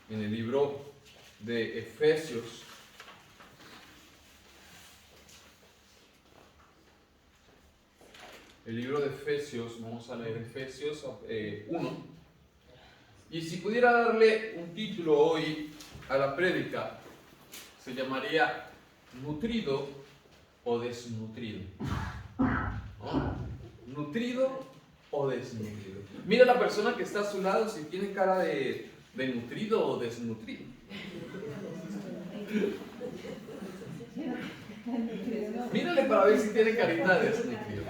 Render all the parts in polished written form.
en el libro de Efesios. El libro de Efesios, vamos a leer Efesios 1. Y si pudiera darle un título hoy a la prédica, se llamaría Nutrido o Desnutrido. ¿No? ¿Nutrido o desnutrido? Mira a la persona que está a su lado si tiene cara de nutrido o desnutrido. Mírale para ver si tiene carita de desnutrido.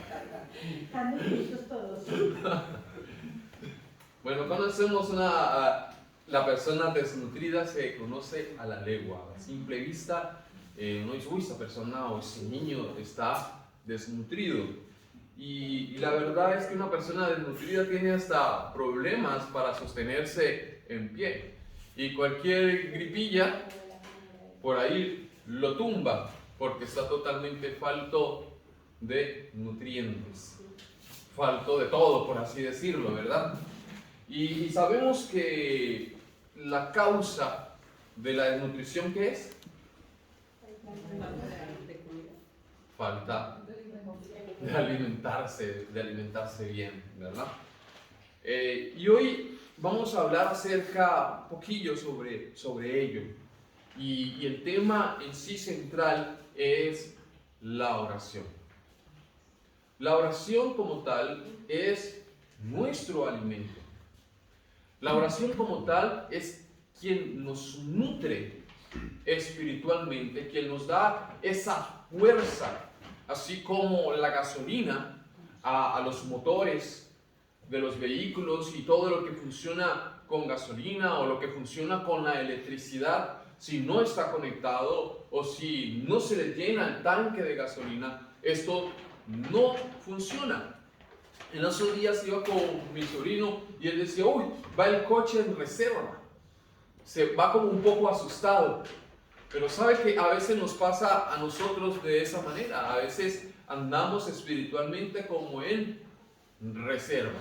Bueno, conocemos la persona desnutrida se conoce a la legua. A simple vista, uno dice, uy, esa persona o ese niño está desnutrido. Y la verdad es que una persona desnutrida tiene hasta problemas para sostenerse en pie. Y cualquier gripilla por ahí lo tumba, porque está totalmente falto de nutrientes. Falto de todo, por así decirlo, ¿verdad? Y sabemos que la causa de la desnutrición, ¿qué es? Falta de alimentarse bien, ¿verdad? Y hoy vamos a hablar acerca un poquillo sobre ello. Y el tema en sí central es la oración. La oración como tal es nuestro alimento. La oración como tal es quien nos nutre espiritualmente, quien nos da esa fuerza, así como la gasolina a los motores de los vehículos y todo lo que funciona con gasolina o lo que funciona con la electricidad, si no está conectado o si no se le llena el tanque de gasolina, esto no funciona. En esos días iba con mi sobrino y él decía, uy, va el coche en reserva. Se va como un poco asustado. Pero sabe que a veces nos pasa a nosotros de esa manera. A veces andamos espiritualmente como en reserva.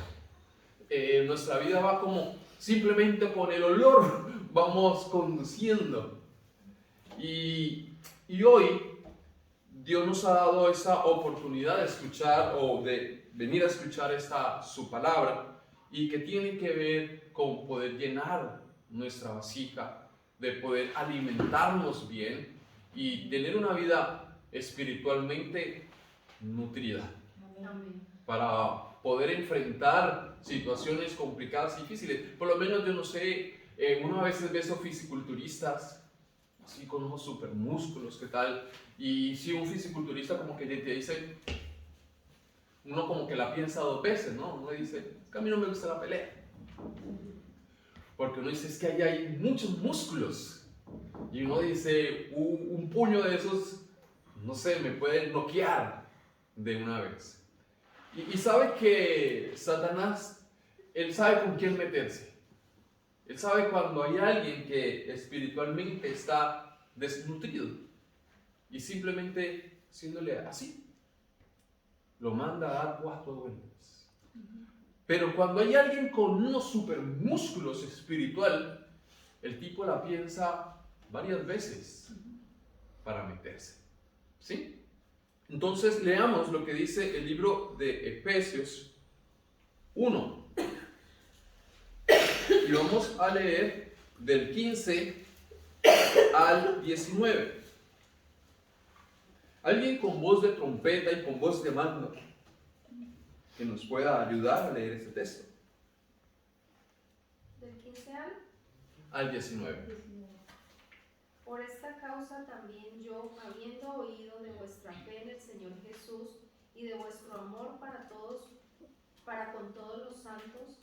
Nuestra vida va como simplemente con el olor vamos conduciendo. Y hoy Dios nos ha dado esa oportunidad de escuchar o de venir a escuchar su palabra, y que tiene que ver con poder llenar nuestra vasija, de poder alimentarnos bien y tener una vida espiritualmente nutrida. Amén. Para poder enfrentar situaciones complicadas y difíciles. Por lo menos yo no sé, uno a veces ve esos fisiculturistas así con unos super músculos, ¿qué tal? Y si un fisiculturista como que te dice, uno como que la piensa dos veces, ¿no? Uno dice, es que a mí no me gusta la pelea. Porque uno dice, es que ahí hay muchos músculos. Y uno dice, un puño de esos, no sé, me puede noquear de una vez. Y sabe que Satanás, él sabe con quién meterse. Él sabe cuando hay alguien que espiritualmente está desnutrido y simplemente siéndole así, lo manda a dar 4 vueltas. Pero cuando hay alguien con unos super músculos espiritual, el tipo la piensa varias veces para meterse. ¿Sí? Entonces leamos lo que dice el libro de Efesios 1. Y vamos a leer del 15 al 19. Alguien con voz de trompeta y con voz de mando que nos pueda ayudar a leer este texto. Del 15 al 19. Por esta causa también yo, habiendo oído de vuestra fe en el Señor Jesús y de vuestro amor para con todos los santos,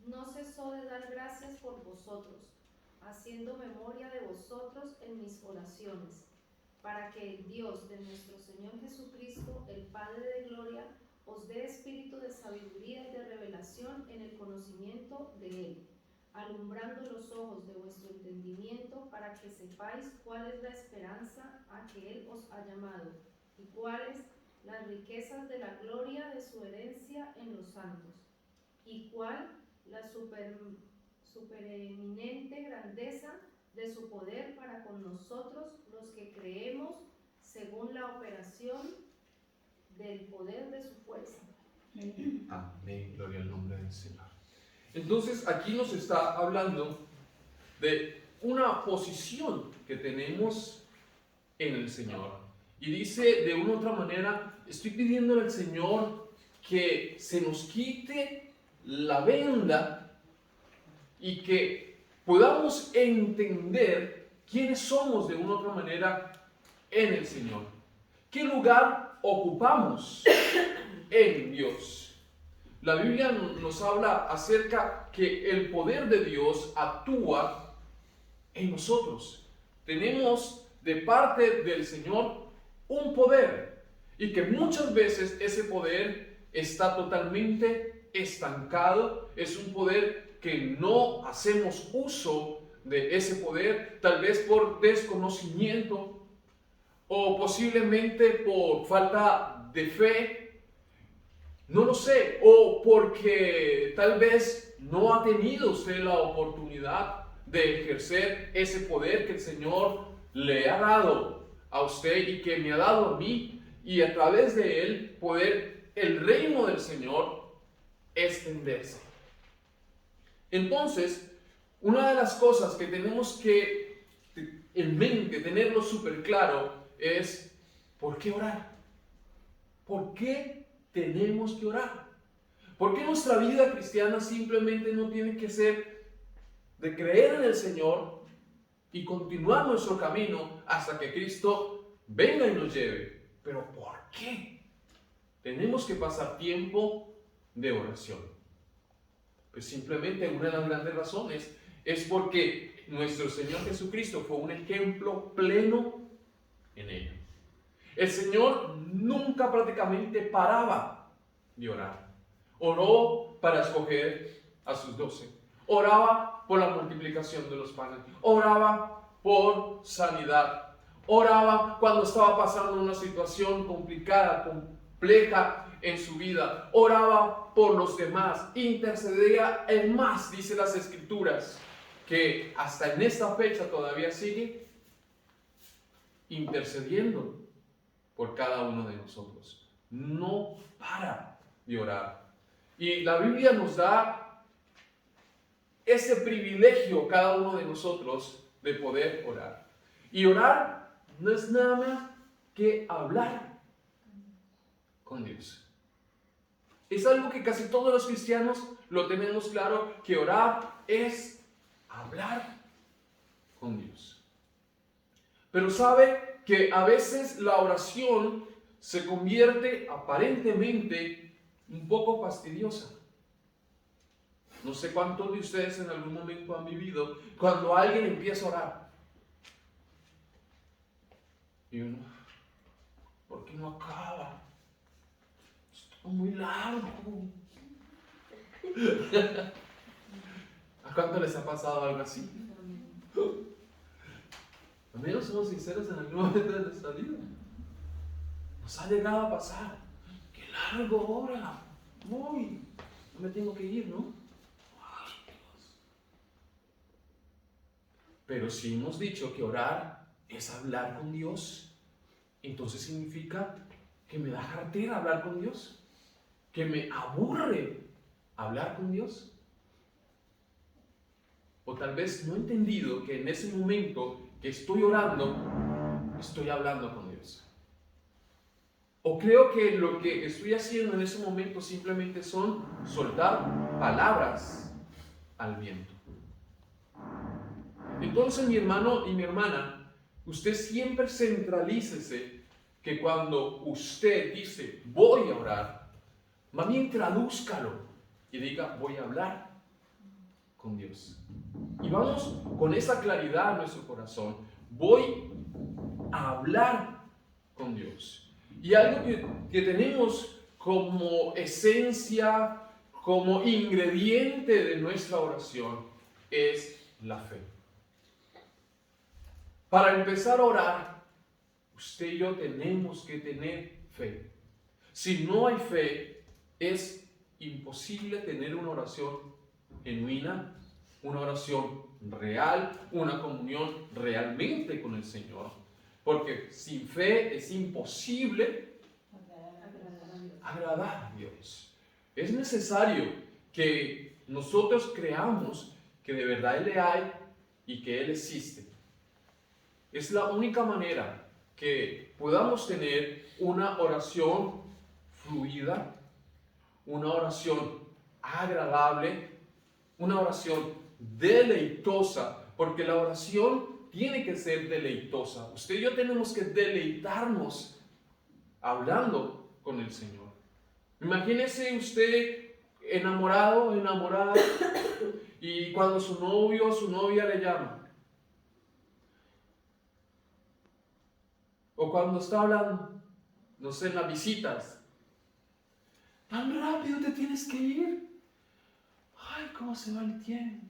no cesó de dar gracias por vosotros, haciendo memoria de vosotros en mis oraciones, para que el Dios de nuestro Señor Jesucristo, el Padre de gloria, os dé espíritu de sabiduría y de revelación en el conocimiento de Él, alumbrando los ojos de vuestro entendimiento, para que sepáis cuál es la esperanza a que Él os ha llamado, y cuáles las riquezas de la gloria de su herencia en los santos, y cuál la supereminente grandeza de su poder para con nosotros los que creemos según la operación del poder de su fuerza. Amén, gloria al nombre del Señor. Entonces aquí nos está hablando de una posición que tenemos en el Señor. Y dice de una u otra manera, estoy pidiéndole al Señor que se nos quite la venda y que podamos entender quiénes somos de una u otra manera en el Señor. ¿Qué lugar ocupamos en Dios? La Biblia nos habla acerca que el poder de Dios actúa en nosotros. Tenemos de parte del Señor un poder y que muchas veces ese poder está totalmente estancado. Es un poder que no hacemos uso de ese poder, tal vez por desconocimiento o posiblemente por falta de fe. No lo sé, o porque tal vez no ha tenido usted la oportunidad de ejercer ese poder que el Señor le ha dado a usted y que me ha dado a mí, y a través de él poder el reino del Señor extenderse. Entonces, una de las cosas que tenemos que en mente, tenerlo súper claro, es ¿por qué orar? ¿Por qué tenemos que orar? ¿Por qué nuestra vida cristiana simplemente no tiene que ser de creer en el Señor y continuar nuestro camino hasta que Cristo venga y nos lleve? ¿Pero por qué tenemos que pasar tiempo de oración? Pues simplemente una de las grandes razones es porque nuestro Señor Jesucristo fue un ejemplo pleno en ello. El Señor nunca prácticamente paraba de orar. Oró para escoger a sus 12. Oraba por la multiplicación de los panes. Oraba por sanidad. Oraba cuando estaba pasando una situación complicada, compleja en su vida. Oraba por los demás. Intercedía en más, dice las Escrituras, que hasta en esta fecha todavía sigue intercediendo por cada uno de nosotros. No para de orar. Y la Biblia nos da ese privilegio cada uno de nosotros de poder orar. Y orar no es nada más que hablar con Dios. Es algo que casi todos los cristianos lo tenemos claro, que orar es hablar con Dios. Pero sabe que a veces la oración se convierte aparentemente un poco fastidiosa. No sé cuántos de ustedes en algún momento han vivido cuando alguien empieza a orar. Y uno, ¿por qué no acaba? Está muy largo. ¿A cuánto les ha pasado algo así? Al menos somos sinceros en algún momento de nuestra vida. Nos ha llegado a pasar. ¡Qué largo hora! Uy, no me tengo que ir, ¿no? Ay, Dios. Pero si hemos dicho que orar es hablar con Dios, entonces significa que me da jartera hablar con Dios, que me aburre hablar con Dios. O tal vez no he entendido que en ese momento que estoy orando, estoy hablando con Dios. O creo que lo que estoy haciendo en ese momento simplemente son soltar palabras al viento. Entonces, mi hermano y mi hermana, usted siempre centralícese que cuando usted dice voy a orar, más bien tradúzcalo y diga voy a hablar con Dios. Y vamos con esa claridad en nuestro corazón. Voy a hablar con Dios. Y algo que tenemos como esencia, como ingrediente de nuestra oración, es la fe. Para empezar a orar, usted y yo tenemos que tener fe. Si no hay fe, es imposible tener una oración genuina, una oración real, una comunión realmente con el Señor. Porque sin fe es imposible agradar a Dios. Es necesario que nosotros creamos que de verdad Él le hay y que Él existe. Es la única manera que podamos tener una oración fluida, una oración agradable, una oración deleitosa, porque la oración tiene que ser deleitosa. Usted y yo tenemos que deleitarnos hablando con el Señor. Imagínese usted enamorado, enamorada, y cuando su novio o su novia le llama, o cuando está hablando, no sé, en las visitas, tan rápido te tienes que ir. Ay, cómo se va el tiempo.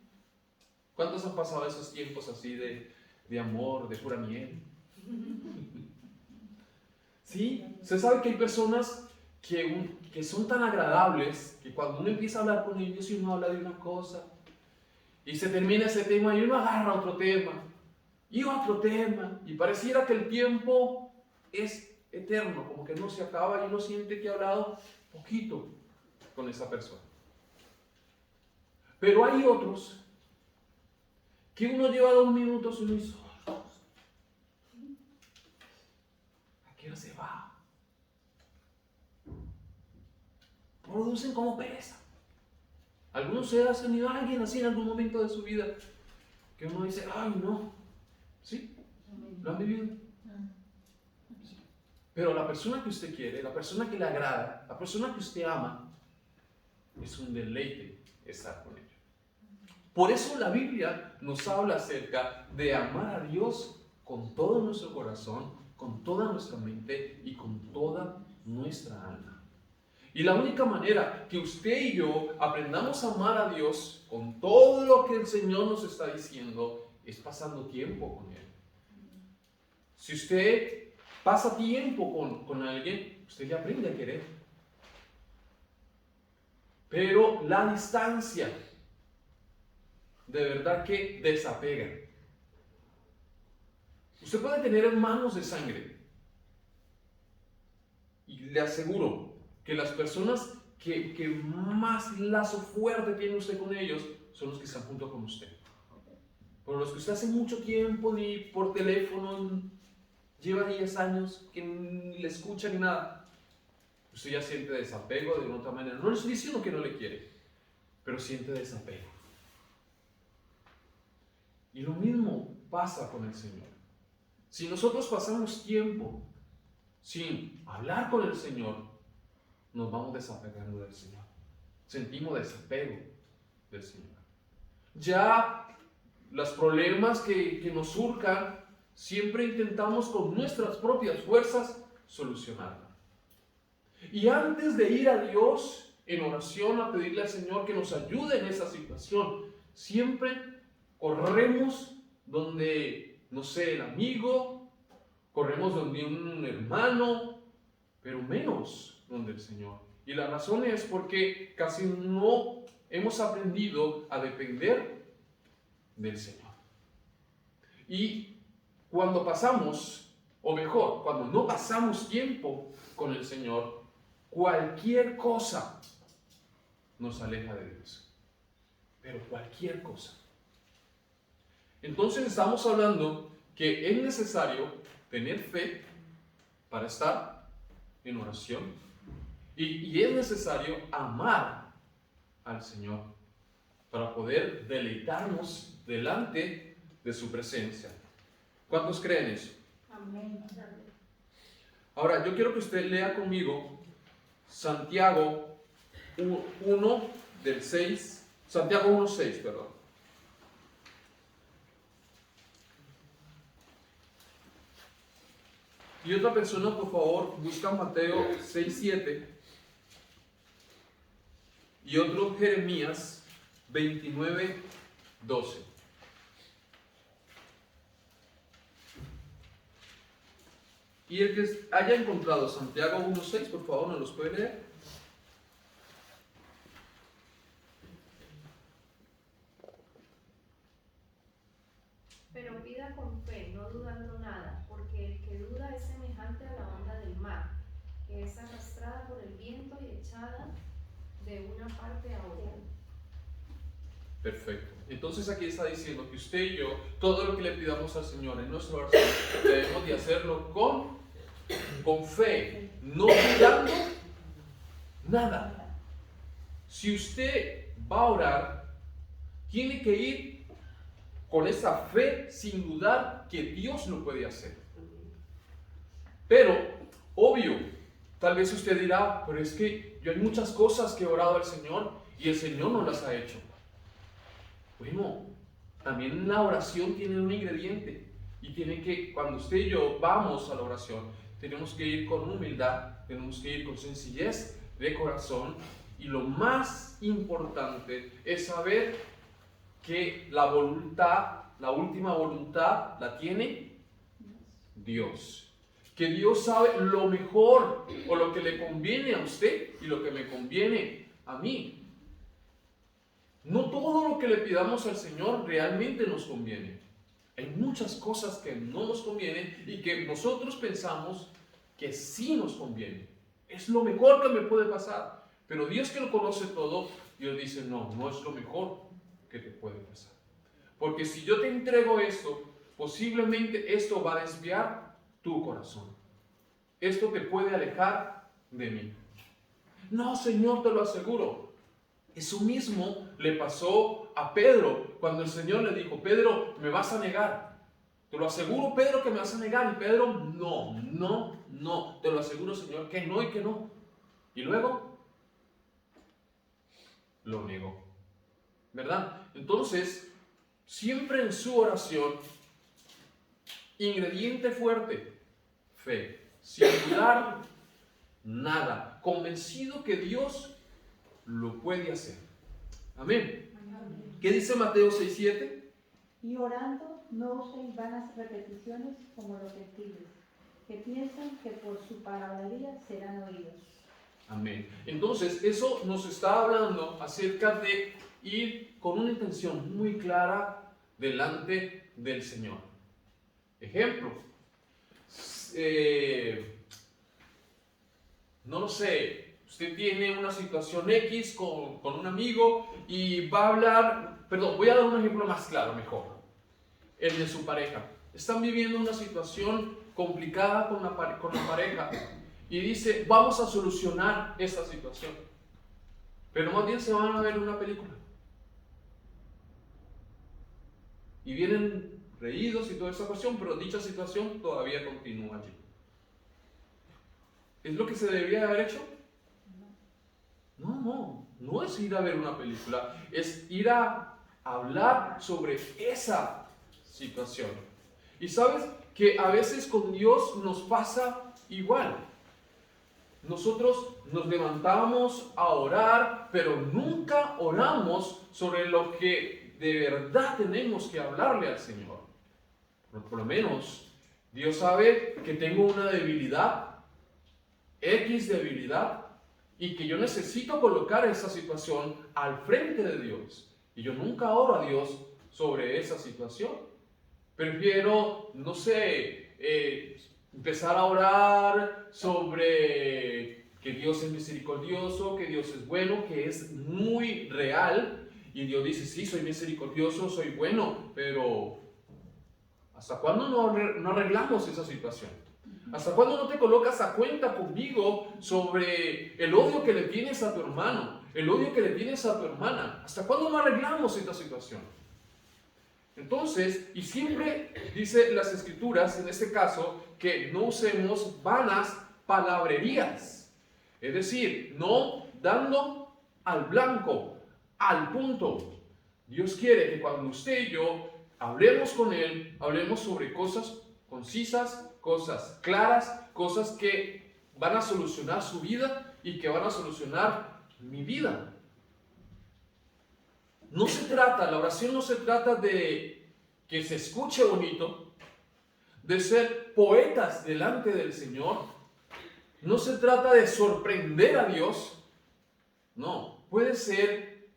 ¿Cuántos han pasado esos tiempos así de amor, de pura miel? ¿Sí? Usted sabe que hay personas que son tan agradables que cuando uno empieza a hablar con ellos y uno habla de una cosa y se termina ese tema y uno agarra otro tema y otro tema y pareciera que el tiempo es eterno, como que no se acaba y uno siente que ha hablado poquito con esa persona. Pero hay otros que uno lleva 2 minutos y uno dice, ¿a qué hora se va? Producen como pereza. Algunos se hacen y alguien así en algún momento de su vida que uno dice, ay no, ¿sí? ¿Lo han vivido? Sí. Pero la persona que usted quiere, la persona que le agrada, la persona que usted ama, es un deleite estar con ella. Por eso la Biblia nos habla acerca de amar a Dios con todo nuestro corazón, con toda nuestra mente y con toda nuestra alma. Y la única manera que usted y yo aprendamos a amar a Dios con todo lo que el Señor nos está diciendo es pasando tiempo con Él. Si usted pasa tiempo con alguien, usted ya aprende a querer. Pero la distancia de verdad que desapega. Usted puede tener hermanos de sangre y le aseguro que las personas que más lazo fuerte tiene usted con ellos son los que están junto con usted. Por los que usted hace mucho tiempo ni por teléfono, lleva 10 años que ni le escucha ni nada, usted ya siente desapego de otra manera. No le estoy diciendo que no le quiere, pero siente desapego. Y lo mismo pasa con el Señor. Si nosotros pasamos tiempo sin hablar con el Señor, nos vamos desapegando del Señor. Sentimos desapego del Señor. Ya los problemas que nos surcan, siempre intentamos con nuestras propias fuerzas solucionarlos. Y antes de ir a Dios en oración a pedirle al Señor que nos ayude en esa situación, siempre corremos donde, no sé, el amigo, corremos donde un hermano, pero menos donde el Señor. Y la razón es porque casi no hemos aprendido a depender del Señor. Y cuando pasamos, o mejor, cuando no pasamos tiempo con el Señor, cualquier cosa nos aleja de Dios. Pero cualquier cosa. Entonces estamos hablando que es necesario tener fe para estar en oración y es necesario amar al Señor para poder deleitarnos delante de su presencia. ¿Cuántos creen eso? Amén. Ahora, yo quiero que usted lea conmigo Santiago 1 del 6, Santiago 1:6, perdón. Y otra persona, por favor, busca Mateo 6:7 y otro Jeremías 29:12. Y el que haya encontrado Santiago 1:6, por favor, ¿nos los puede leer? Pero pida con fe, no dudando nada, porque el que duda es semejante a la onda del mar, que es arrastrada por el viento y echada de una parte a otra. Perfecto. Entonces aquí está diciendo que usted y yo, todo lo que le pidamos al Señor en nuestra oración, debemos de hacerlo con fe, no dudando nada. Si usted va a orar, tiene que ir con esa fe sin dudar que Dios lo puede hacer. Pero, obvio, tal vez usted dirá, pero es que yo hay muchas cosas que he orado al Señor y el Señor no las ha hecho. Bueno, también la oración tiene un ingrediente y tiene que, cuando usted y yo vamos a la oración, tenemos que ir con humildad, tenemos que ir con sencillez de corazón y lo más importante es saber que la voluntad, la última voluntad, la tiene Dios. Que Dios sabe lo mejor o lo que le conviene a usted y lo que me conviene a mí. No todo lo que le pidamos al Señor realmente nos conviene. Hay muchas cosas que no nos convienen y que nosotros pensamos que sí nos conviene. Es lo mejor que me puede pasar. Pero Dios, que lo conoce todo, Dios dice, no, no es lo mejor que te puede pasar. Porque si yo te entrego esto, posiblemente esto va a desviar tu corazón. Esto te puede alejar de mí. No, Señor, te lo aseguro. Eso mismo le pasó a Pedro cuando el Señor le dijo, Pedro, me vas a negar. Te lo aseguro, Pedro, que me vas a negar. Y Pedro, no. Te lo aseguro, Señor, que no y que no. Y luego lo negó. ¿Verdad? Entonces, siempre en su oración, ingrediente fuerte, fe. Sin dudar nada. Convencido que Dios lo puede hacer. Amén. ¿Qué dice Mateo 6:7? Y orando, no usen vanas repeticiones como los gentiles, que piensan que por su palabrería serán oídos. Amén. Entonces, eso nos está hablando acerca de ir con una intención muy clara delante del Señor. Ejemplo, no lo sé, usted tiene una situación X con un amigo y va a hablar, perdón, voy a dar un ejemplo más claro, mejor, el de su pareja. Están viviendo una situación complicada con la pareja y dice, vamos a solucionar esta situación. Pero más bien se van a ver una película. Y vienen reídos y toda esa cuestión, pero dicha situación todavía continúa allí. ¿Es lo que se debería haber hecho? No es ir a ver una película, es ir a hablar sobre esa situación. Y sabes que a veces con Dios nos pasa igual. Nosotros nos levantamos a orar, pero nunca oramos sobre lo que de verdad tenemos que hablarle al Señor. Por lo menos, Dios sabe que tengo una debilidad, X debilidad, y que yo necesito colocar esa situación al frente de Dios. Y yo nunca oro a Dios sobre esa situación. Prefiero, no sé, empezar a orar sobre que Dios es misericordioso, que Dios es bueno, que es muy real. Y Dios dice, sí, soy misericordioso, soy bueno, pero ¿hasta cuándo no arreglamos esa situación? ¿Hasta cuándo no te colocas a cuenta conmigo sobre el odio que le tienes a tu hermano, el odio que le tienes a tu hermana? ¿Hasta cuándo no arreglamos esta situación? Entonces, y siempre dice las Escrituras, en este caso, que no usemos vanas palabrerías. Es decir, no dando al blanco, al punto. Dios quiere que cuando usted y yo hablemos con Él, hablemos sobre cosas concisas, cosas claras, cosas que van a solucionar su vida y que van a solucionar mi vida. La oración no se trata de que se escuche bonito, de ser poetas delante del Señor. No se trata de sorprender a Dios. No, puede ser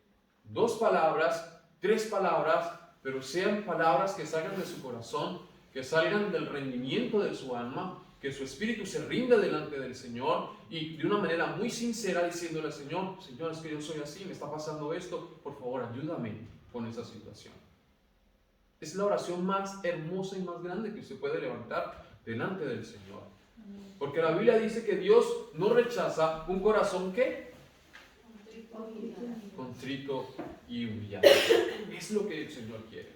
2 palabras, 3 palabras, pero sean palabras que salgan de su corazón, que salgan del rendimiento de su alma, que su espíritu se rinda delante del Señor y de una manera muy sincera diciéndole al Señor, Señor, es que yo soy así, me está pasando esto, por favor ayúdame con esa situación. Es la oración más hermosa y más grande que usted puede levantar delante del Señor. Porque la Biblia dice que Dios no rechaza un corazón que contrito y humillado. Es lo que el Señor quiere.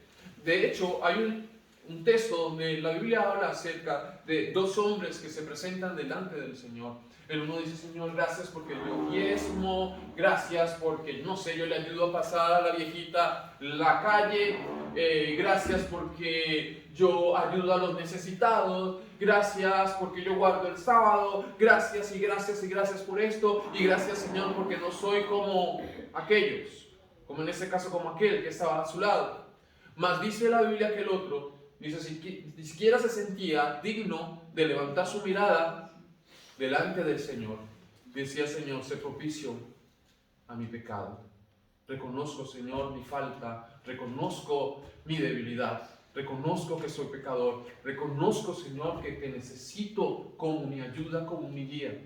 De hecho, hay un texto donde la Biblia habla acerca de dos hombres que se presentan delante del Señor. El uno dice, Señor, gracias porque yo diezmo, gracias porque, no sé, yo le ayudo a pasar a la viejita la calle, gracias porque yo ayudo a los necesitados, gracias porque yo guardo el sábado, gracias y gracias y gracias por esto, y gracias, Señor, porque no soy como aquellos, como en este caso como aquel que estaba a su lado. Mas dice la Biblia que el otro, dice, ni siquiera se sentía digno de levantar su mirada delante del Señor. Decía, Señor, sé propicio a mi pecado. Reconozco, Señor, mi falta, reconozco mi debilidad, reconozco que soy pecador, reconozco, Señor, que te necesito como mi ayuda, como mi guía.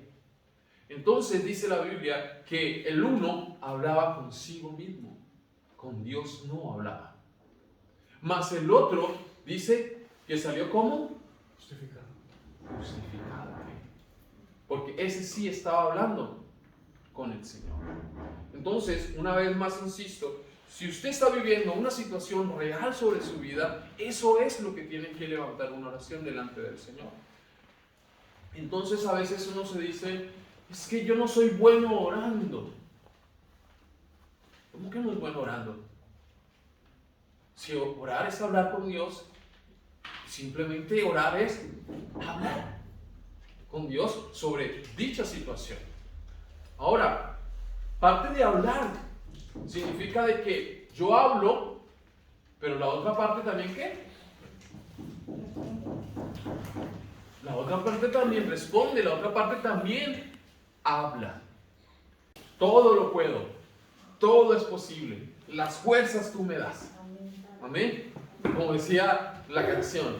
Entonces dice la Biblia que el uno hablaba consigo mismo, con Dios no hablaba. Mas el otro dice que salió como justificado. Porque ese sí estaba hablando con el Señor. Entonces, una vez más insisto, si usted está viviendo una situación real sobre su vida, eso es lo que tiene que levantar una oración delante del Señor. Entonces a veces uno se dice, es que yo no soy bueno orando. ¿Cómo que no es bueno orando? Si orar es hablar con Dios, simplemente orar es hablar con Dios sobre dicha situación. Ahora, parte de hablar significa de que yo hablo, pero la otra parte también ¿qué? La otra parte también responde, la otra parte también habla. Todo lo puedo, todo es posible, las fuerzas tú me das. Amén. Como decía la canción.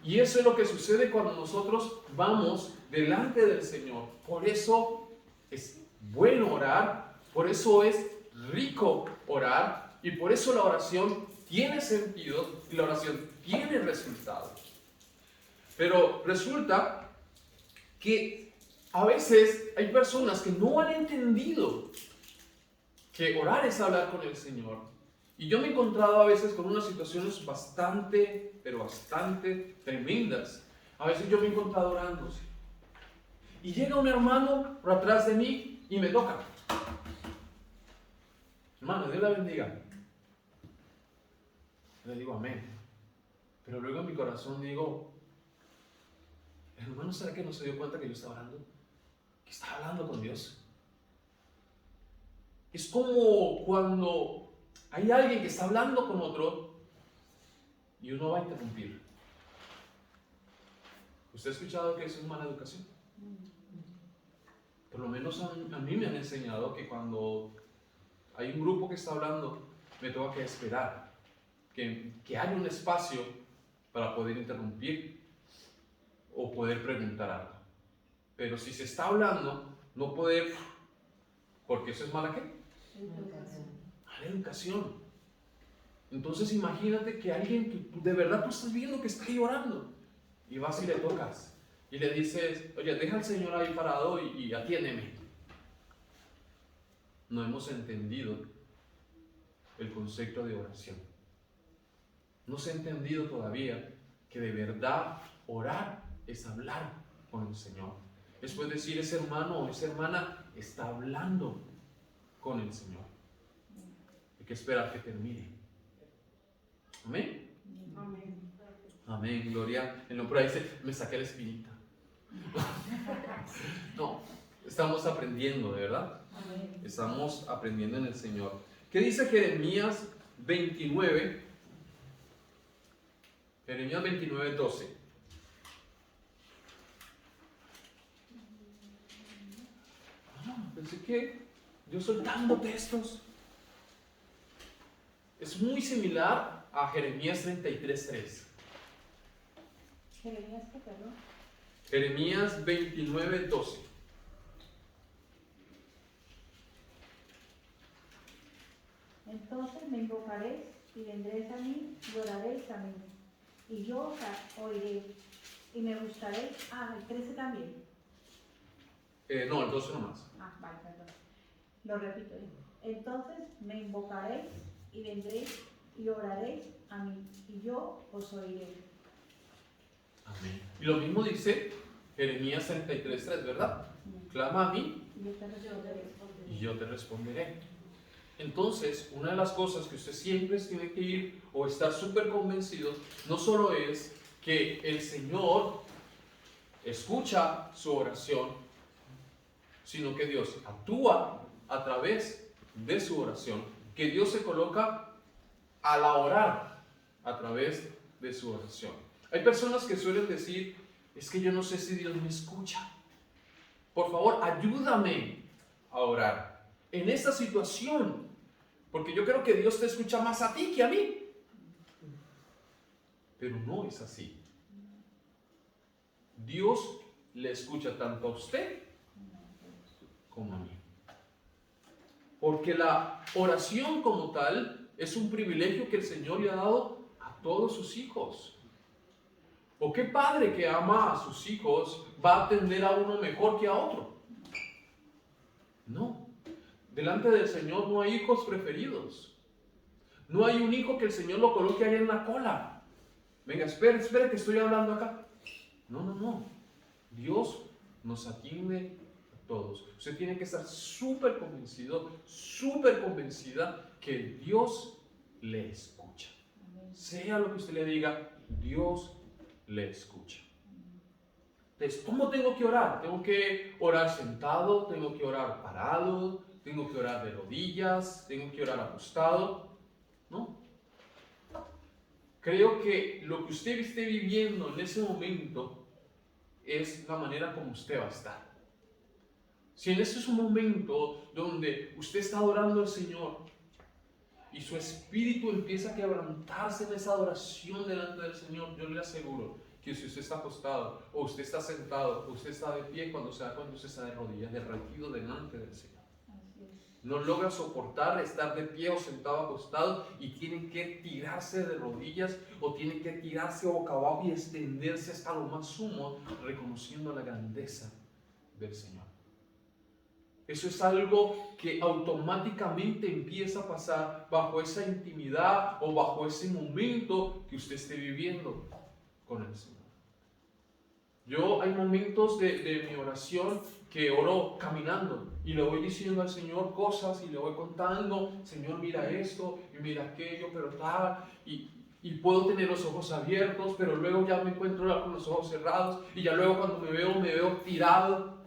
Y eso es lo que sucede cuando nosotros vamos delante del Señor. Por eso es bueno orar, por eso es rico orar y por eso la oración tiene sentido y la oración tiene resultado. Pero resulta que a veces hay personas que no han entendido que orar es hablar con el Señor. Y yo me he encontrado a veces con unas situaciones bastante, pero bastante tremendas. A veces yo me he encontrado orando. Y llega un hermano por atrás de mí y me toca. Hermano, Dios la bendiga. Le digo amén. Pero luego en mi corazón digo, hermano, ¿será que no se dio cuenta que yo estaba orando? Que estaba hablando con Dios. Es como cuando hay alguien que está hablando con otro y uno va a interrumpir. ¿Usted ha escuchado que eso es mala educación? Por lo menos a mí me han enseñado que cuando hay un grupo que está hablando, me tengo que esperar que haya un espacio para poder interrumpir o poder preguntar algo. Pero si se está hablando, no poder, porque eso es mala ¿qué? Mala educación. Entonces imagínate que alguien que de verdad tú estás viendo que está ahí orando y vas y le tocas y le dices, oye, deja al Señor ahí parado y atiéndeme. No hemos entendido el concepto de oración. No se ha entendido todavía que de verdad orar es hablar con el Señor. Es decir, ese hermano o esa hermana está hablando con el Señor. Hay que esperar que termine. Amén. Amén. Amén, gloria. El hombre dice, me saqué la espinita. No, estamos aprendiendo, de verdad. Estamos aprendiendo en el Señor. ¿Qué dice Jeremías 29? Jeremías 29, 12. Pensé que yo soltando textos. Es muy similar a Jeremías 33:3. Jeremías, ¿qué, perdón? Jeremías 29:12. Entonces me invocaréis y vendréis a mí y oraréis a mí. Y yo os oiré y me buscaréis. Ah, el 13 también. No, el 12 nomás. Ah, vale, perdón. Lo repito. Entonces me invocaréis y vendréis y oraréis a mí. Y yo os oiré. Amén. Y lo mismo dice Jeremías 33:3, ¿verdad? Clama a mí Y yo te responderé. y yo te responderé. Entonces, una de las cosas que usted siempre tiene que ir o estar súper convencido, no solo es que el Señor escucha su oración, sino que Dios actúa a través de su oración, que Dios se coloca a la orar a través de su oración. Hay personas que suelen decir, es que yo no sé si Dios me escucha. Por favor, ayúdame a orar en esta situación, porque yo creo que Dios te escucha más a ti que a mí. Pero no es así. Dios le escucha tanto a usted como a mí. Porque la oración como tal es un privilegio que el Señor le ha dado a todos sus hijos. ¿O qué padre que ama a sus hijos va a atender a uno mejor que a otro? No. Delante del Señor no hay hijos preferidos. No hay un hijo que el Señor lo coloque ahí en la cola. Venga, espere que estoy hablando acá. No. Dios nos atiende a todos. Usted tiene que estar súper convencido, súper convencida que Dios le escucha. Sea lo que usted le diga, Dios le escucha. Entonces, ¿cómo tengo que orar? ¿Tengo que orar sentado? ¿Tengo que orar parado? ¿Tengo que orar de rodillas? ¿Tengo que orar acostado? ¿No? Creo que lo que usted esté viviendo en ese momento es la manera como usted va a estar. Si en ese es un momento donde usted está adorando al Señor y su espíritu empieza a quebrantarse en esa adoración delante del Señor, yo le aseguro que si usted está acostado, o usted está sentado, o usted está de pie, cuando usted está de rodillas, derretido delante del Señor. No logra soportar estar de pie o sentado acostado y tiene que tirarse de rodillas o tiene que tirarse boca abajo y extenderse hasta lo más sumo, reconociendo la grandeza del Señor. Eso es algo que automáticamente empieza a pasar bajo esa intimidad o bajo ese momento que usted esté viviendo con el Señor. Yo hay momentos de mi oración que oro caminando y le voy diciendo al Señor cosas y le voy contando, Señor, mira esto y mira aquello, pero tal, y puedo tener los ojos abiertos, pero luego ya me encuentro con los ojos cerrados y ya luego cuando me veo tirado.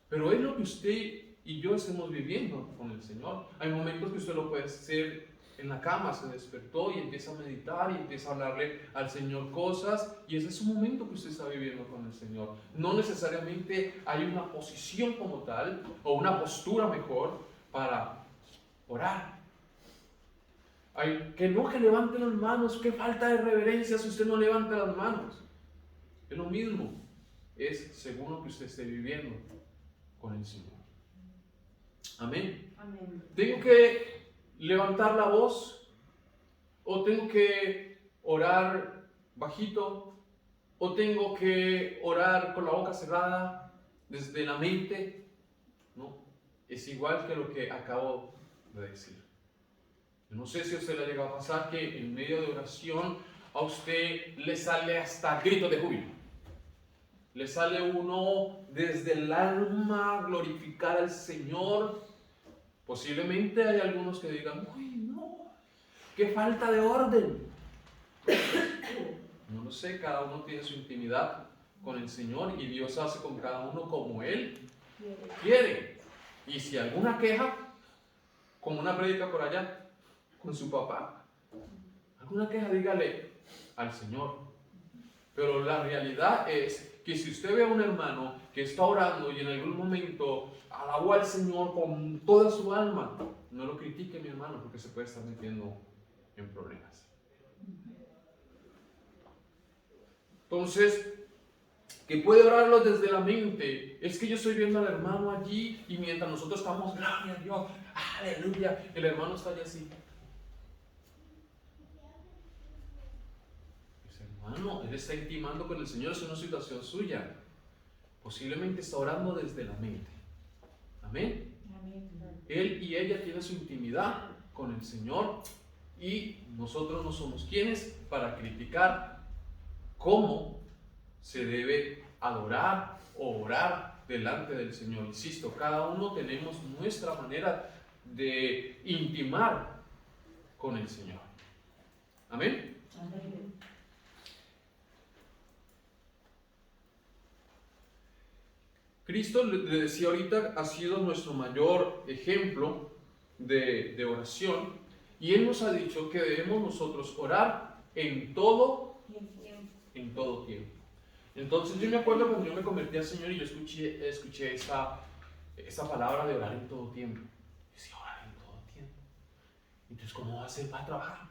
Pero es lo que usted y yo estamos viviendo con el Señor. Hay momentos que usted lo puede hacer en la cama, se despertó y empieza a meditar y empieza a hablarle al Señor cosas, y ese es un momento que usted está viviendo con el Señor. No necesariamente hay una posición como tal o una postura mejor para orar. Que no, que levante las manos, qué falta de reverencia si usted no levanta las manos. Es lo mismo, es según lo que usted esté viviendo con el Señor. Amén. Amén. Tengo que levantar la voz, o tengo que orar bajito, o tengo que orar con la boca cerrada desde la mente. No, es igual que lo que acabo de decir. No sé si a usted le ha llegado a pasar que en medio de oración a usted le sale hasta gritos de júbilo. Le sale uno desde el alma glorificar al Señor. Posiblemente hay algunos que digan, uy, no, qué falta de orden. No lo sé, cada uno tiene su intimidad con el Señor y Dios hace con cada uno como Él quiere. Y si alguna queja, como una prédica por allá, con su papá, alguna queja, dígale al Señor. Pero la realidad es que si usted ve a un hermano que está orando y en algún momento alabó al Señor con toda su alma, no lo critique, mi hermano, porque se puede estar metiendo en problemas. Entonces, que puede orarlo desde la mente. Es que yo estoy viendo al hermano allí y mientras nosotros estamos, gloria a Dios, aleluya, el hermano está allá así. Pues hermano, él está intimando con el Señor, es una situación suya. Posiblemente está orando desde la mente. Amén. Él y ella tienen su intimidad con el Señor y nosotros no somos quienes para criticar cómo se debe adorar o orar delante del Señor. Insisto, cada uno tenemos nuestra manera de intimar con el Señor. Amén. Amén. Cristo, le decía ahorita, ha sido nuestro mayor ejemplo de oración y Él nos ha dicho que debemos nosotros orar en todo tiempo. Entonces yo me acuerdo cuando yo me convertí al Señor y yo escuché esa palabra de orar en todo tiempo. Yo decía, orar en todo tiempo. Entonces, ¿cómo va a ser para trabajar?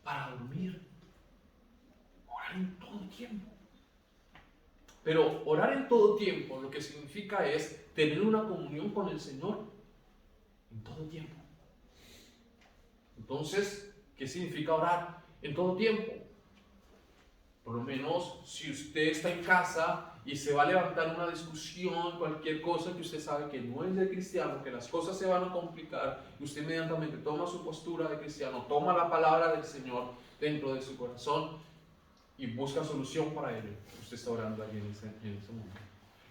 Para dormir. Orar en todo tiempo. Pero orar en todo tiempo lo que significa es tener una comunión con el Señor en todo tiempo. Entonces, ¿qué significa orar en todo tiempo? Por lo menos si usted está en casa y se va a levantar una discusión, cualquier cosa que usted sabe que no es de cristiano, que las cosas se van a complicar, y usted inmediatamente toma su postura de cristiano, toma la palabra del Señor dentro de su corazón y busca solución para ello. Usted está orando allí en ese momento.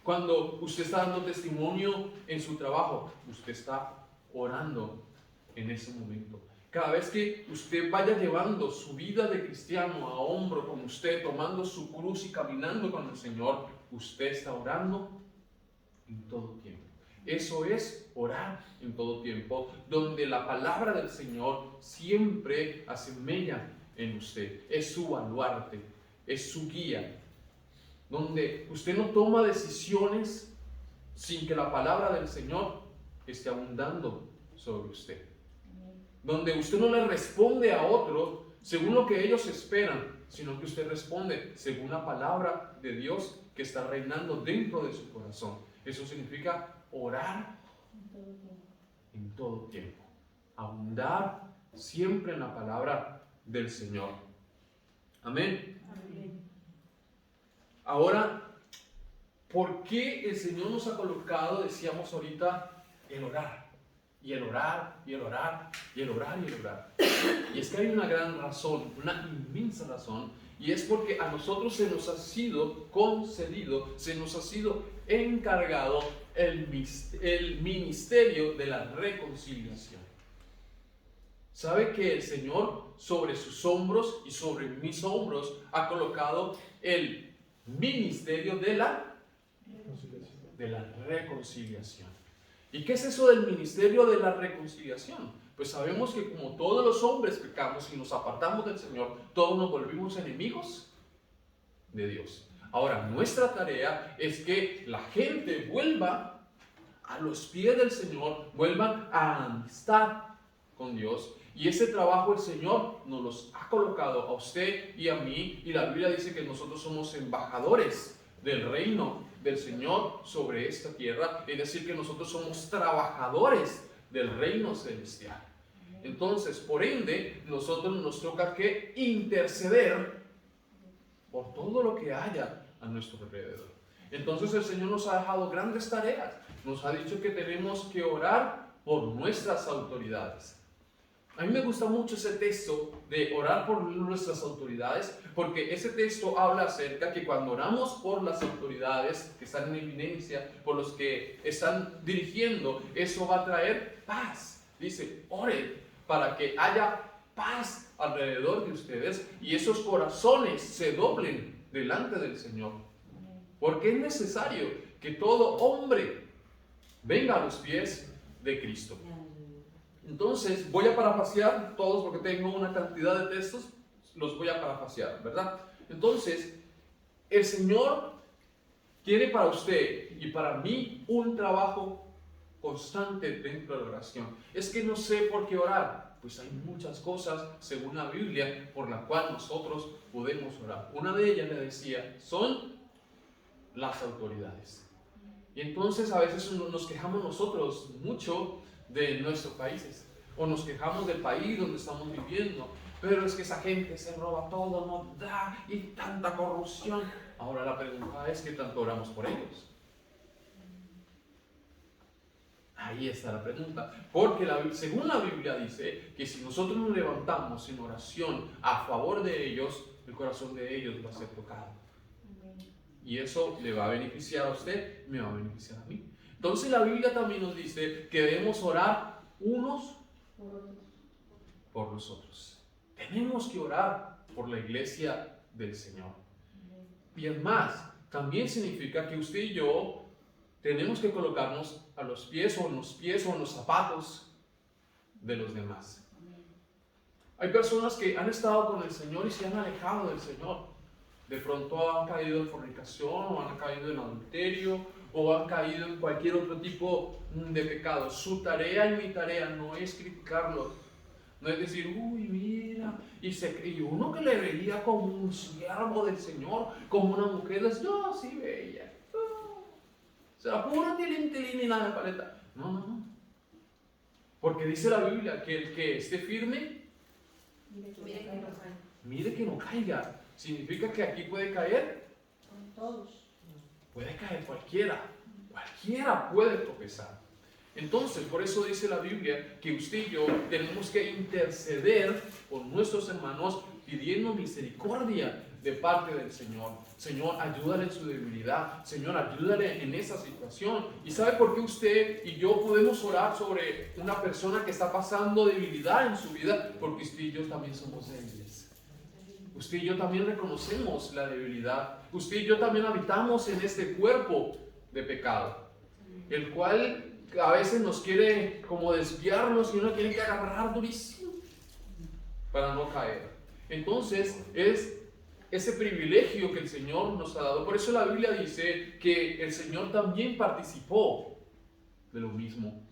Cuando usted está dando testimonio en su trabajo, usted está orando en ese momento. Cada vez que usted vaya llevando su vida de cristiano a hombro con usted, tomando su cruz y caminando con el Señor, usted está orando en todo tiempo. Eso es orar en todo tiempo, donde la palabra del Señor siempre hace mella en usted. Es su baluarte, es su guía, donde usted no toma decisiones sin que la palabra del Señor esté abundando sobre usted. Donde usted no le responde a otros según lo que ellos esperan, sino que usted responde según la palabra de Dios que está reinando dentro de su corazón. Eso significa orar en todo tiempo. Abundar siempre en la palabra del Señor. Amén. Ahora, ¿por qué el Señor nos ha colocado, decíamos ahorita, el orar? Y el orar, y el orar, y el orar, y el orar. Y es que hay una gran razón, una inmensa razón, y es porque a nosotros se nos ha sido concedido, se nos ha sido encargado el ministerio de la reconciliación. ¿Sabe que el Señor sobre sus hombros y sobre mis hombros ha colocado el ministerio de la reconciliación? ¿Y qué es eso del ministerio de la reconciliación? Pues sabemos que como todos los hombres pecamos y nos apartamos del Señor, todos nos volvimos enemigos de Dios. Ahora, nuestra tarea es que la gente vuelva a los pies del Señor, vuelvan a amistad con Dios. Y ese trabajo el Señor nos los ha colocado a usted y a mí. Y la Biblia dice que nosotros somos embajadores del reino del Señor sobre esta tierra, es decir, que nosotros somos trabajadores del reino celestial. Entonces, por ende, nosotros nos toca que interceder por todo lo que haya a nuestro alrededor. Entonces el Señor nos ha dejado grandes tareas, nos ha dicho que tenemos que orar por nuestras autoridades. A mí me gusta mucho ese texto de orar por nuestras autoridades, porque ese texto habla acerca que cuando oramos por las autoridades que están en eminencia, por los que están dirigiendo, eso va a traer paz. Dice, oren para que haya paz alrededor de ustedes y esos corazones se doblen delante del Señor. Porque es necesario que todo hombre venga a los pies de Cristo. Entonces, voy a parafrasear todos porque tengo una cantidad de textos, los voy a parafrasear, ¿verdad? Entonces, el Señor tiene para usted y para mí un trabajo constante dentro de la oración. Es que no sé por qué orar. Pues hay muchas cosas, según la Biblia, por las cuales nosotros podemos orar. Una de ellas, le decía, son las autoridades. Y entonces a veces nos quejamos nosotros mucho de nuestros países, o nos quejamos del país donde estamos viviendo, pero es que esa gente se roba todo, no da, y tanta corrupción. Ahora la pregunta es, ¿qué tanto oramos por ellos? Ahí está la pregunta, porque según la Biblia dice que si nosotros nos levantamos en oración a favor de ellos, el corazón de ellos va a ser tocado. Y eso le va a beneficiar a usted, me va a beneficiar a mí. Entonces la Biblia también nos dice que debemos orar unos por los otros. Tenemos que orar por la iglesia del Señor. Y es más, también significa que usted y yo tenemos que colocarnos a los pies o en los zapatos de los demás. Hay personas que han estado con el Señor y se han alejado del Señor. De pronto han caído en fornicación, o han caído en adulterio, o han caído en cualquier otro tipo de pecado. Su tarea y mi tarea no es criticarlos, no es decir, uy, mira, y uno que le veía como un siervo del Señor, como una mujer, es, no, sí, bella, o sea, puro tilín y nada de paleta. No. Porque dice la Biblia que el que esté firme, mire que no caiga. Significa que aquí puede caer todos. Puede caer cualquiera puede tropezar. Entonces, por eso dice la Biblia que usted y yo tenemos que interceder por nuestros hermanos pidiendo misericordia de parte del Señor. Señor, ayúdale en su debilidad. Señor, ayúdale en esa situación. ¿Y sabe por qué usted y yo podemos orar sobre una persona que está pasando debilidad en su vida? Porque usted y yo también somos débiles. Usted y yo también reconocemos la debilidad. Usted y yo también habitamos en este cuerpo de pecado, el cual a veces nos quiere como desviarnos y uno tiene que agarrar durísimo para no caer. Entonces es ese privilegio que el Señor nos ha dado. Por eso la Biblia dice que el Señor también participó de lo mismo.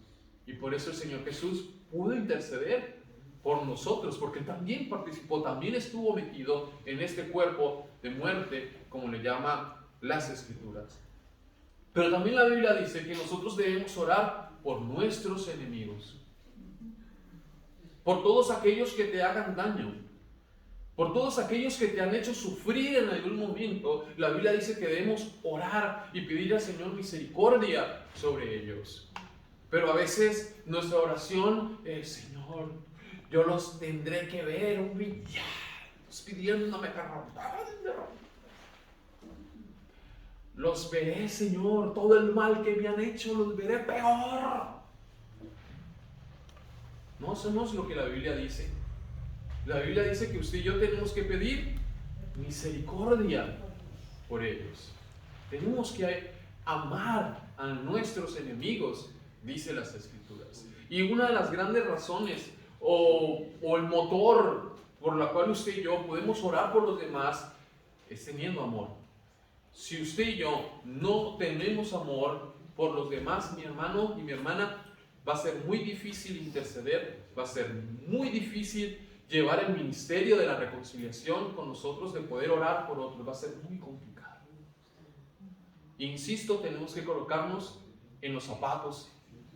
Y por eso el Señor Jesús pudo interceder por nosotros, porque también participó, también estuvo metido en este cuerpo de muerte, como le llaman las Escrituras. Pero también la Biblia dice que nosotros debemos orar por nuestros enemigos, por todos aquellos que te hagan daño, por todos aquellos que te han hecho sufrir en algún momento. La Biblia dice que debemos orar y pedir al Señor misericordia sobre ellos. Pero a veces nuestra oración es, Señor, yo los tendré que ver humillados, pidiéndome perdón. Los veré, Señor, todo el mal que me han hecho, los veré peor. No, eso no es lo que la Biblia dice. La Biblia dice que usted y yo tenemos que pedir misericordia por ellos. Tenemos que amar a nuestros enemigos, dice las Escrituras. Y una de las grandes razones o el motor por la cual usted y yo podemos orar por los demás es teniendo amor. Si usted y yo no tenemos amor por los demás, mi hermano y mi hermana, va a ser muy difícil interceder, va a ser muy difícil llevar el ministerio de la reconciliación con nosotros, de poder orar por otros, va a ser muy complicado. Insisto, tenemos que colocarnos en los zapatos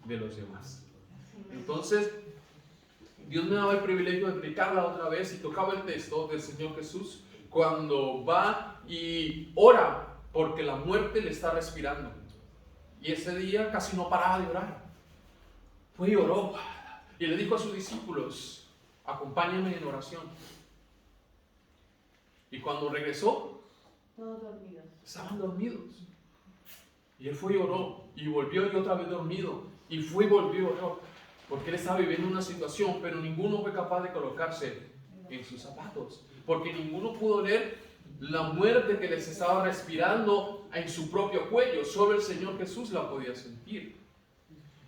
de los demás. Entonces, Dios me daba el privilegio de explicarla otra vez y tocaba el texto del Señor Jesús cuando va y ora porque la muerte le está respirando. Y ese día casi no paraba de orar. Fue y oró y le dijo a sus discípulos, acompáñenme en oración. Y cuando regresó, Todos dormidos. estaban dormidos. Y él fue y oró y volvió y otra vez dormido. Y fue y volvió y oró. Porque él estaba viviendo una situación, pero ninguno fue capaz de colocarse en sus zapatos. Porque ninguno pudo leer la muerte que les estaba respirando en su propio cuello. Solo el Señor Jesús la podía sentir.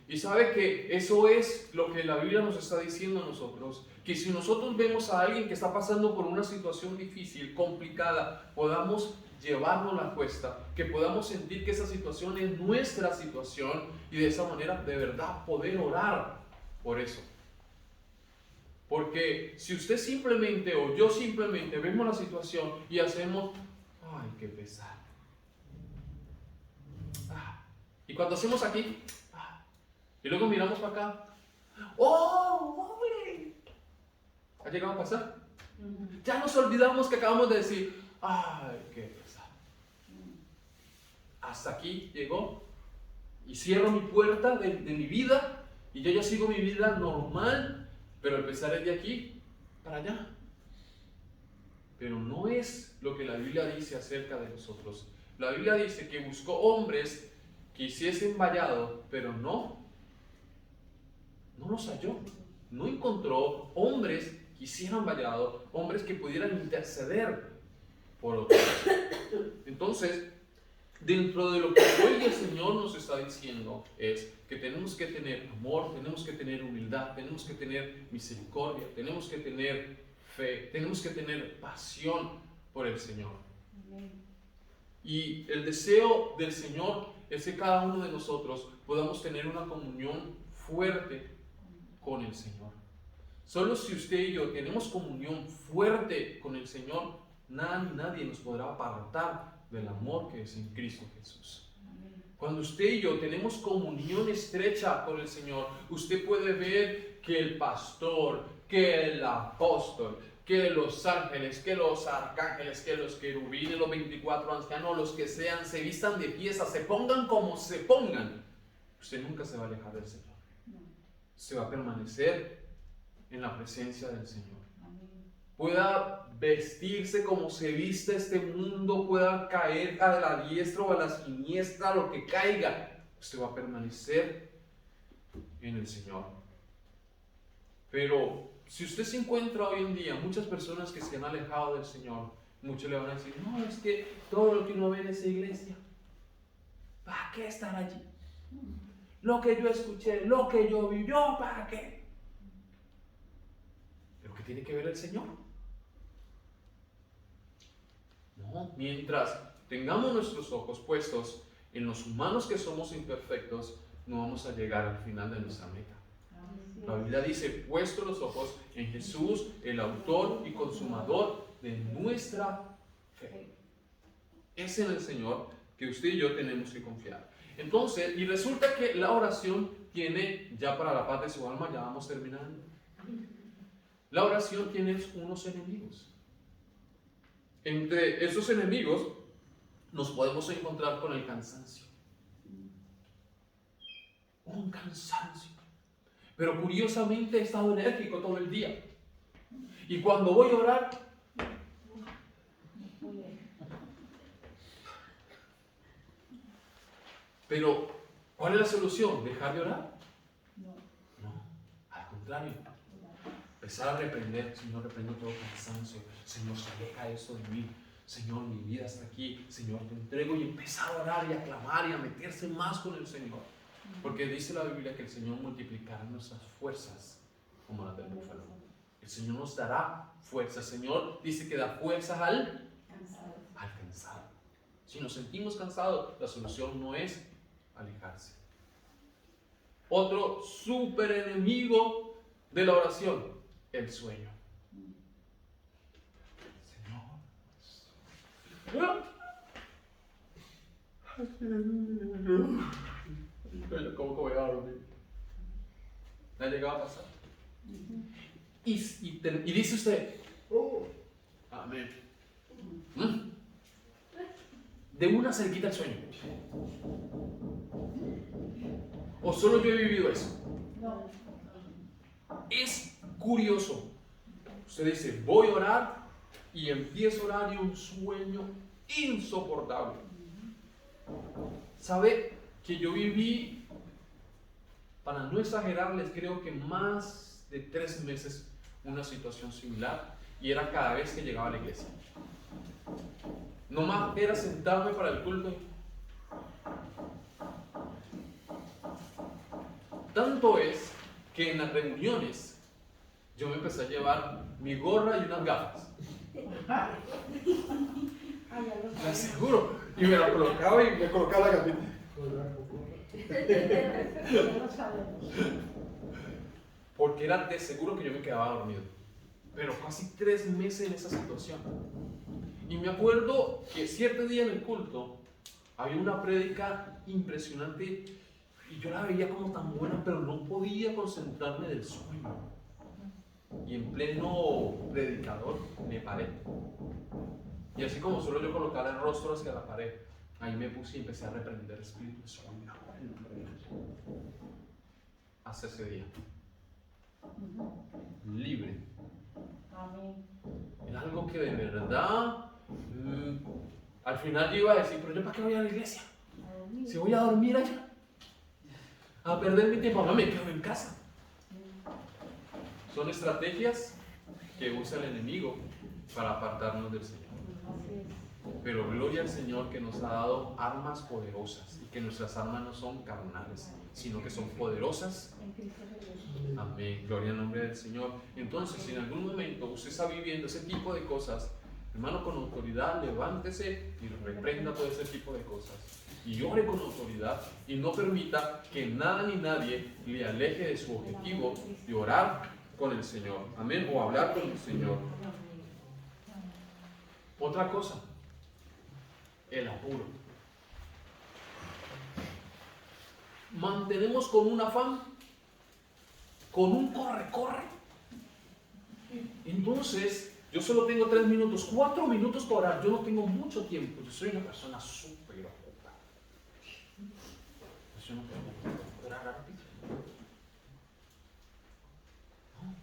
Y sabe que eso es lo que la Biblia nos está diciendo a nosotros. Que si nosotros vemos a alguien que está pasando por una situación difícil, complicada, podamos llevarnos la cuesta, que podamos sentir que esa situación es nuestra situación y de esa manera de verdad poder orar por eso. Porque si usted simplemente o yo simplemente vemos la situación y hacemos, ay, qué pesar. Y cuando hacemos aquí, y luego miramos para acá, ¡oh, hombre! ¿Ha llegado a pasar? Ya nos olvidamos que acabamos de decir, ¡ay, qué pesar! Hasta aquí llegó y cierro mi puerta de mi vida y yo ya sigo mi vida normal, pero el pesar es de aquí para allá. Pero no es lo que la Biblia dice acerca de nosotros. La Biblia dice que buscó hombres que hiciesen vallado, pero no los halló. No encontró hombres que hicieran vallado, hombres que pudieran interceder por otros. Entonces, dentro de lo que hoy el Señor nos está diciendo es que tenemos que tener amor, tenemos que tener humildad, tenemos que tener misericordia, tenemos que tener fe, tenemos que tener pasión por el Señor. Y el deseo del Señor es que cada uno de nosotros podamos tener una comunión fuerte con el Señor. Solo si usted y yo tenemos comunión fuerte con el Señor, nada ni nadie nos podrá apartar del amor que es en Cristo Jesús. Cuando usted y yo tenemos comunión estrecha con el Señor, usted puede ver que el pastor, que el apóstol, que los ángeles, que los arcángeles, que los querubines, los 24 ancianos, los que sean, se vistan de piezas, se pongan como se pongan, usted nunca se va a alejar del Señor. Se va a permanecer en la presencia del Señor. Pueda vestirse como se viste este mundo, pueda caer a la diestra o a la siniestra, lo que caiga, usted va a permanecer en el Señor. Pero si usted se encuentra hoy en día muchas personas que se han alejado del Señor, muchos le van a decir, no, es que todo lo que uno ve en esa iglesia, ¿para qué estar allí? Lo que yo escuché, lo que yo vi, ¿yo para qué? ¿Pero qué tiene que ver el Señor? No, mientras tengamos nuestros ojos puestos en los humanos que somos imperfectos, no vamos a llegar al final de nuestra meta. La Biblia dice, puesto los ojos en Jesús, el autor y consumador de nuestra fe. Es en el Señor que usted y yo tenemos que confiar. Entonces, y resulta que la oración tiene, ya para la paz de su alma, ya vamos terminando. La oración tiene unos enemigos. Entre esos enemigos nos podemos encontrar con el cansancio. Un cansancio. Pero curiosamente he estado enérgico todo el día. Y cuando voy a orar, pero ¿cuál es la solución? ¿Dejar de orar? No, al contrario. Empezar a reprender, Señor, reprendo todo cansancio. Señor, se aleja eso de mí. Señor, mi vida está aquí. Señor, te entrego, y empezar a orar y a clamar y a meterse más con el Señor. Porque dice la Biblia que el Señor multiplicará nuestras fuerzas como las del búfalo. El Señor nos dará fuerza. El Señor dice que da fuerzas al cansado. Si nos sentimos cansados, la solución no es alejarse. Otro súper enemigo de la oración, el sueño. ¿Cómo voy a dormir? ¿Le ha llegado a pasar? Y dice usted, amén. De una se le quita el sueño. ¿O solo yo he vivido eso? Es curioso. Usted dice, voy a orar, y empiezo a orar y un sueño insoportable. ¿Sabe que yo viví, para no exagerarles, creo que más de 3 meses una situación similar, y era cada vez que llegaba a la iglesia? Nomás era sentarme para el culto. Tanto es que en las reuniones yo me empecé a llevar mi gorra y unas gafas. Le aseguro. Y me la colocaba y me colocaba la gafita. porque era de seguro que yo me quedaba dormido. Pero casi 3 meses en esa situación. Y me acuerdo que cierto día en el culto había una prédica impresionante y yo la veía como tan buena, pero no podía concentrarme del sueño. Y en pleno predicador me paré. Y así como solo yo colocaba el rostro hacia la pared, ahí me puse y empecé a reprender el espíritu de sueño. Hasta ese día. Libre. Amén. Era algo que de verdad, al final yo iba a decir, pero yo para qué voy a la iglesia, si voy a dormir allá, a perder mi tiempo, me quedo en casa. Son estrategias que usa el enemigo para apartarnos del Señor. Pero gloria al Señor que nos ha dado armas poderosas y que nuestras armas no son carnales, sino que son poderosas. Amén, gloria al nombre del Señor. Entonces, si en algún momento usted está viviendo ese tipo de cosas, hermano, con autoridad, levántese y reprenda todo ese tipo de cosas. Y ore con autoridad y no permita que nada ni nadie le aleje de su objetivo de orar con el Señor. Amén, o hablar con el Señor. Otra cosa, el apuro. Mantenemos con un afán, con un corre. Entonces, yo solo tengo 3 minutos, 4 minutos para orar. Yo no tengo mucho tiempo. Yo soy una persona súper ocupada. Yo no tengo tiempo para orar rápido. No.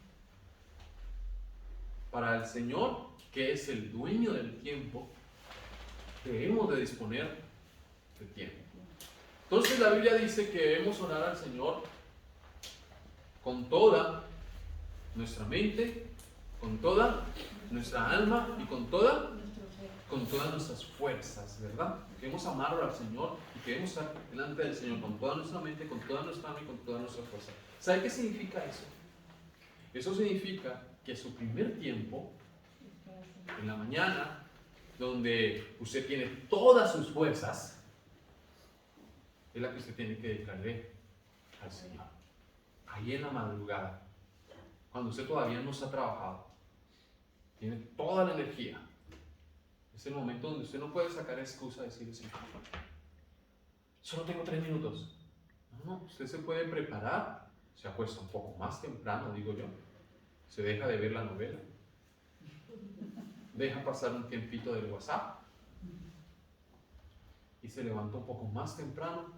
Para el Señor, que es el dueño del tiempo, debemos de disponer de tiempo. Entonces la Biblia dice que debemos orar al Señor con toda nuestra mente, con toda nuestra alma y con todas nuestras fuerzas, ¿verdad? Queremos amarlo al Señor y queremos estar delante del Señor con toda nuestra mente, con toda nuestra alma y con toda nuestra fuerza. ¿Sabe qué significa eso? Eso significa que su primer tiempo, en la mañana, donde usted tiene todas sus fuerzas, es la que usted tiene que dedicarle al Señor. Ahí en la madrugada, cuando usted todavía no se ha trabajado, tiene toda la energía. Es el momento donde usted no puede sacar excusa de decir, Señor, solo tengo 3 minutos. No, usted se puede preparar, se acuesta un poco más temprano, digo yo, se deja de ver la novela, deja pasar un tiempito del WhatsApp y se levanta un poco más temprano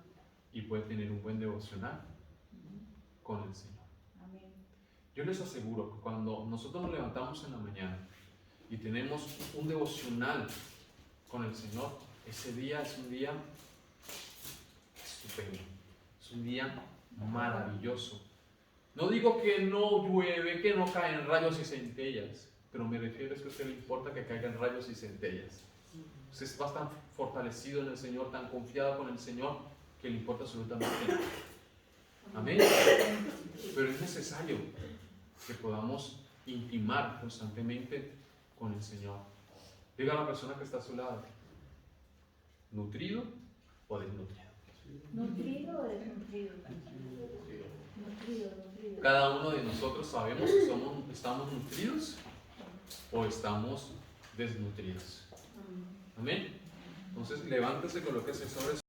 y puede tener un buen devocional con el Señor. Amén. Yo les aseguro que cuando nosotros nos levantamos en la mañana y tenemos un devocional con el Señor, ese día es un día estupendo, es un día maravilloso. No digo que no llueve, que no caen rayos y centellas, pero me refiero a que a usted le importa que caigan rayos y centellas. Usted está tan fortalecido en el Señor, tan confiado con el Señor, que le importa absolutamente nada. Amén. Pero es necesario que podamos intimar constantemente con el Señor. Diga a la persona que está a su lado, ¿nutrido o desnutrido? ¿Nutrido o desnutrido? Nutrido. Cada uno de nosotros sabemos si estamos nutridos o estamos desnutridos. Amén. Entonces levántese con lo que se sobre